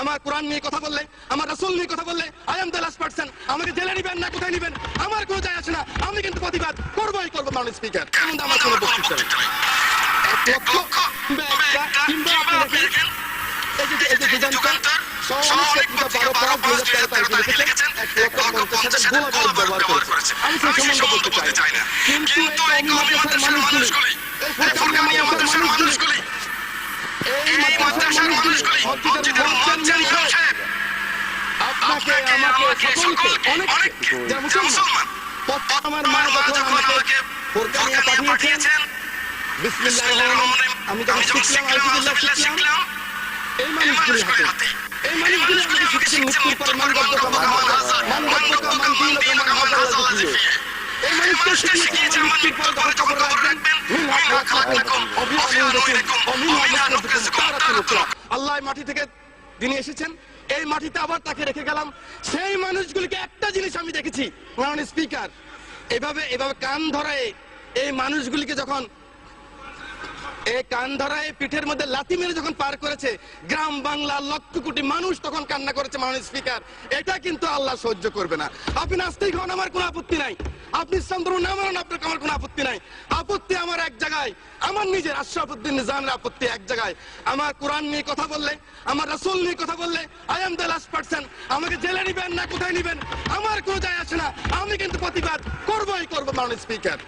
আমার কোরআন নিয়ে কথা বললে, আমার রাসূল নিয়ে কথা বললে, I am the last person, আমাকে জেলে নিবেন না কোথায় নিবেন আমার কোনো যায় আসে না, আমি কিন্তু প্রতিবাদ করবই করব মাননীয় স্পিকার। এমন আমার কোনো বক্তব্য নেই। এক লক্ষ কিংবা আপনি দেখেন এই যে যুগান্তর সমাজকে 12/5/2013 তারিখে লিখেছেন 1,50,000 গোলাবারুদ ব্যবহার করেছে। আমি সেই সম্বন্ধে বলতে চাই না, কিন্তু এই কওমি মাদ্রাসার মানুষগুলি, এই ফুরকানিয়া মাদ্রাসার মানুষগুলি, এই মাদ্রাসার মানুষগুলি মসজিদের মুয়াজ্জিন সাহেব আপনাকে আমাকে সকলকে অনেক যারা মুসলমান আমার মা যখন আমাকে ফুরকানিয়া পাঠিয়েছেন বিসমিল্লাহির রহমানির রহিম আমি যখন শিখলাম আলহামদুলিল্লাহ শিখলাম এই মানুষগুলি হাতে এই মানুষগুলি আমাকে শিখেছেন মুক্তির পর মানবতা এই মানুষকে শিখিয়েছে মুক্তির পর যখন কবর রাখবেন আল্লাহ মাটি থেকে তিনি এসেছেন, এই মাটিতে আবার তাকে রেখে গেলাম। সেই মানুষগুলিকে একটা জিনিস আমি দেখেছি মাননীয় স্পিকার, এভাবে কান ধরায় এই মানুষগুলিকে যখন এই কান ধরায় পিঠের মধ্যে লাথি মেরে যখন পার করেছে, গ্রাম বাংলার লক্ষ কোটি মানুষ তখন কান্না করেছে মাননীয় স্পিকার। এটা কিন্তু আল্লাহ সহ্য করবে না। আপনি নাস্তিক হন, আমার কোনো আপত্তি নাই, আপনি ইসলাম ধর্ম না মানেন, আপনার আমার কোনো আপত্তি নাই। আপত্তি আমার এক জায়গায়, আমার নিজের আশরাফুদ্দিন নিজামের আপত্তি এক জায়গায়। আমার কোরআন নিয়ে কথা বললে, আমার রাসূল নিয়ে কথা বললে, I am the last person, আমাকে জেলে নিবেন না কোথায় নিবেন আমার কোনো যায় আসে না, আমি কিন্তু প্রতিবাদ করবই করব মাননীয় স্পিকার।